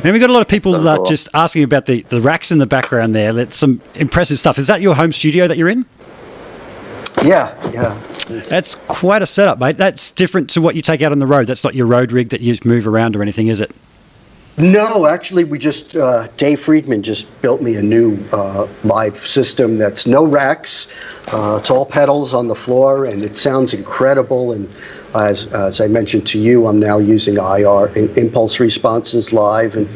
Man, we got a lot of people So cool. just asking about the racks in the background there. That's some impressive stuff. Is that your home studio that you're in? Yeah. That's quite a setup, mate. That's different to what you take out on the road. That's not your road rig that you move around or anything, is it? No, actually, we just Dave Friedman just built me a new live system that's no racks. It's all pedals on the floor, and it sounds incredible. And as I mentioned to you, I'm now using IR impulse responses live, and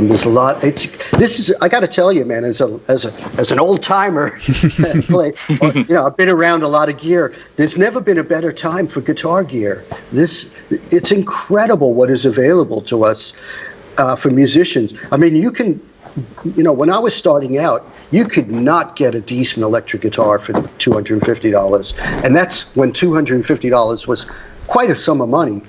there's a lot. I got to tell you, man, as an old timer, I've been around a lot of gear. There's never been a better time for guitar gear. It's incredible what is available to us. For musicians. I mean, when I was starting out, you could not get a decent electric guitar for $250. And that's when $250 was quite a sum of money.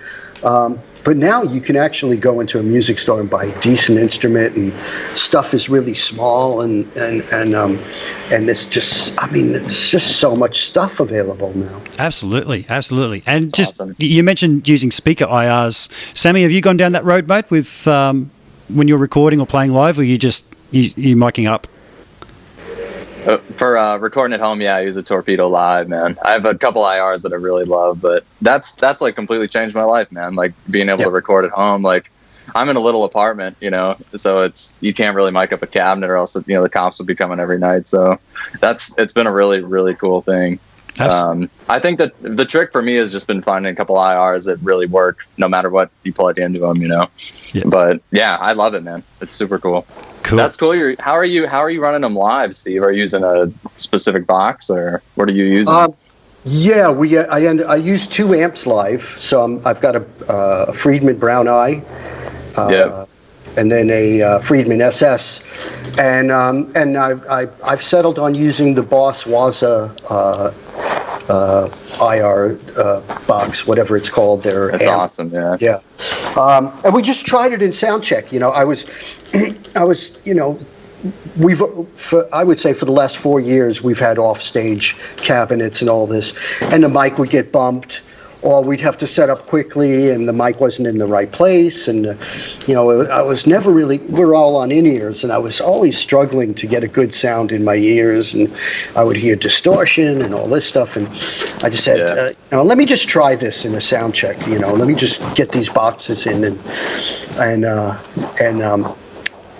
But now you can actually go into a music store and buy a decent instrument, and stuff is really small, and it's just so much stuff available now. Absolutely. And That's just awesome. You mentioned using speaker IRs. Sammy, have you gone down that road, mate, with when you're recording or playing live, or you miking up? For recording at home, I use a Torpedo Live, man. I have a couple IRs that I really love, but that's like completely changed my life, man. Like being able to record at home. Like I'm in a little apartment, so you can't really mic up a cabinet, or else the cops would be coming every night. So it's been a really, really cool thing. I think that the trick for me has just been finding a couple IRs that really work no matter what you plug into them, Yeah. But I love it, man. It's super cool. Cool. That's cool. How are you running them live, Steve? Are you using a specific box, or what are you using? I use 2 amps live. So I've got a Friedman Brown Eye. And then a Friedman SS, and I've settled on using the Boss Waza IR box, whatever it's called. That's awesome, yeah. Yeah, and we just tried it in sound check. I was, I would say for the last 4 years we've had offstage cabinets and all this, and the mic would get bumped, or we'd have to set up quickly, and the mic wasn't in the right place, and I was never really. We're all on in-ears, and I was always struggling to get a good sound in my ears, and I would hear distortion and all this stuff, and I just said, let me just try this in a sound check. Let me just get these boxes in, and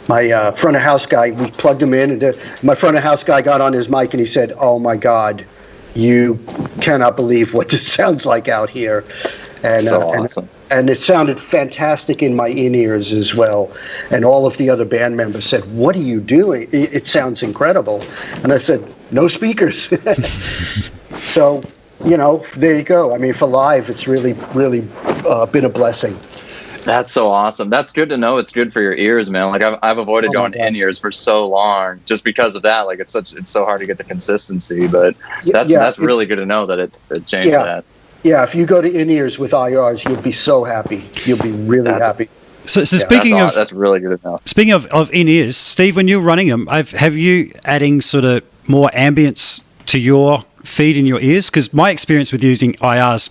my front of house guy, we plugged him in, and my front of house guy got on his mic and he said, "Oh my God, you cannot believe what this sounds like out here." And awesome. And it sounded fantastic in my in-ears as well. And all of the other band members said, "What are you doing? It sounds incredible." And I said, "No speakers." So, there you go. I mean, for live, it's really, really been a blessing. That's so awesome. That's good to know. It's good for your ears, man. Like I've avoided going in ears for so long just because of that. Like it's so hard to get the consistency, but that's really good to know that it changed that. Yeah, if you go to in-ears with IRs, you'll be so happy. You'll be really happy. So speaking of, that's really good to know. Speaking of in-ears, Steve, when you're running them, have you adding sort of more ambience to your feed in your ears? Because my experience with using IRs,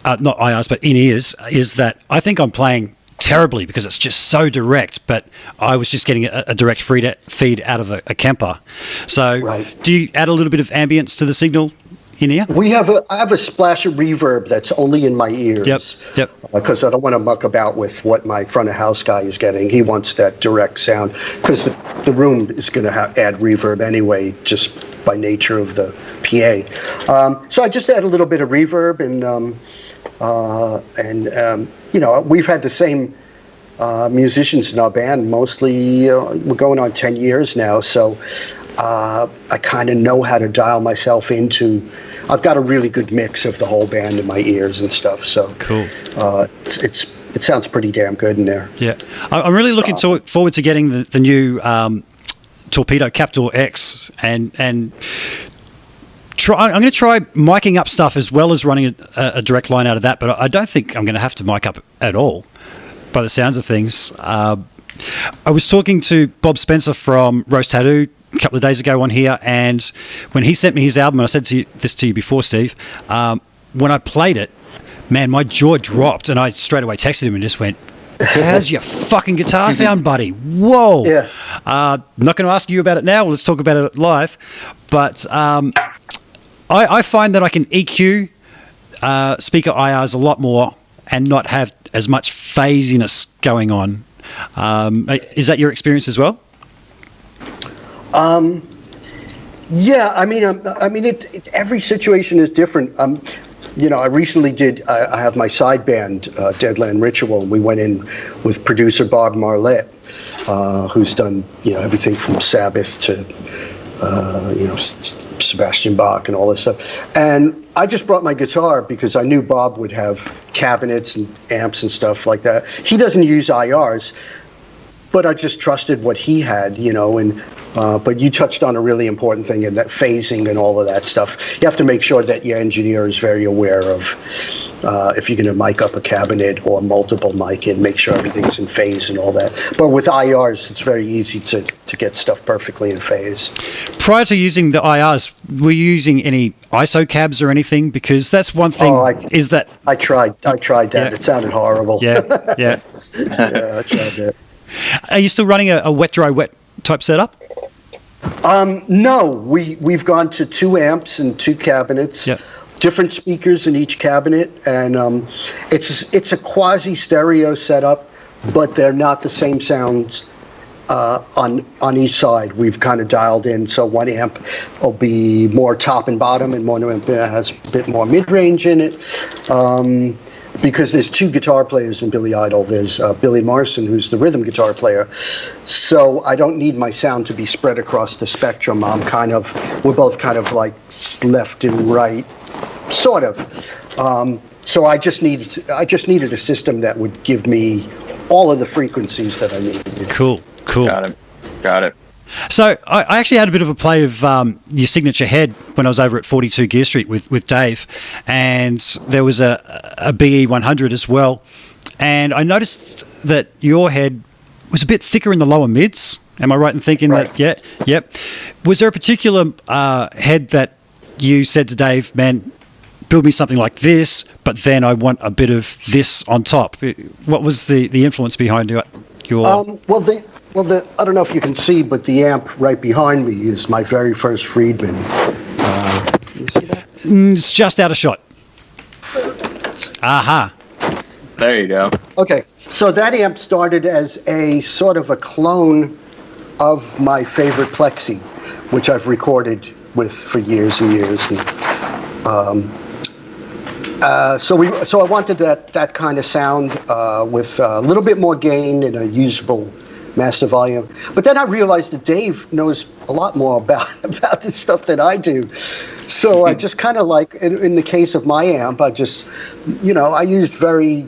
not IRs, but in-ears, is that I think I'm playing terribly because it's just so direct, but I was just getting a direct feed out of a Kemper. So do you add a little bit of ambience to the signal in ear? I have a splash of reverb that's only in my ears. Yep. Because I don't want to muck about with what my front of house guy is getting. He wants that direct sound because the room is going to add reverb anyway, just by nature of the PA. So I just add a little bit of reverb, and we've had the same musicians in our band. Mostly, we're going on 10 years now, so I kind of know how to dial myself into. I've got a really good mix of the whole band in my ears and stuff. So cool. It sounds pretty damn good in there. Yeah, I'm really looking forward to getting the new Torpedo Captor X and I'm going to try miking up stuff as well as running a direct line out of that, but I don't think I'm going to have to mic up at all by the sounds of things. I was talking to Bob Spencer from Rose Tattoo a couple of days ago on here, and when he sent me his album, and I said this to you before, Steve, when I played it, man, my jaw dropped, and I straight away texted him and just went, how's your fucking guitar sound, buddy? Whoa. Yeah. Not going to ask you about it now. Let's talk about it live. But I find that I can EQ speaker IRs a lot more and not have as much phasiness going on. Is that your experience as well? Yeah, I mean, every situation is different. I recently I have my side band, Deadland Ritual, and we went in with producer Bob Marlette, who's done, everything from Sabbath to, Sebastian Bach and all this stuff. And I just brought my guitar because I knew Bob would have cabinets and amps and stuff like that. He doesn't use IRs, but I just trusted what he had, but you touched on a really important thing, in that phasing and all of that stuff. You have to make sure that your engineer is very aware of if you're going to mic up a cabinet or multiple mic in, make sure everything's in phase and all that. But with IRs, it's very easy to get stuff perfectly in phase. Prior to using the IRs, were you using any ISO cabs or anything? Because that's one thing. I tried that. Yeah. It sounded horrible. Yeah. Yeah, I tried that. Are you still running a wet, dry, wet type setup? No, we've gone to 2 amps and 2 cabinets, different speakers in each cabinet, and it's a quasi stereo setup, but they're not the same sounds on each side. We've kind of dialed in, so one amp will be more top and bottom, and one amp has a bit more mid-range in it. Because there's 2 guitar players in Billy Idol. There's Billy Marson, who's the rhythm guitar player. So I don't need my sound to be spread across the spectrum. We're both kind of like left and right, sort of. So I just needed a system that would give me all of the frequencies that I needed. Cool. Got it. So I actually had a bit of a play of your signature head when I was over at 42 Gear Street with Dave, and there was a BE 100 as well, and I noticed that your head was a bit thicker in the lower mids. Am I right in thinking that? Yeah. Yep. Was there a particular head that you said to Dave, man, build me something like this, but then I want a bit of this on top? What was the influence behind your... I don't know if you can see, but the amp right behind me is my very first Friedman. Can you see that? It's just out of shot. Aha. There you go. Okay, so that amp started as a sort of a clone of my favorite Plexi, which I've recorded with for years and years. So I wanted that kind of sound with a little bit more gain and a usable master volume. But then I realized that Dave knows a lot more about this stuff than I do. So I just kind of like, in the case of my amp, I just, I used very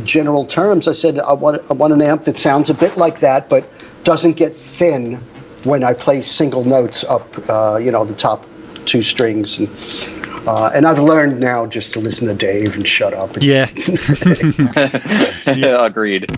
general terms. I said, I want an amp that sounds a bit like that, but doesn't get thin when I play single notes up, the top 2 strings. And I've learned now just to listen to Dave and shut up. Yeah. Agreed.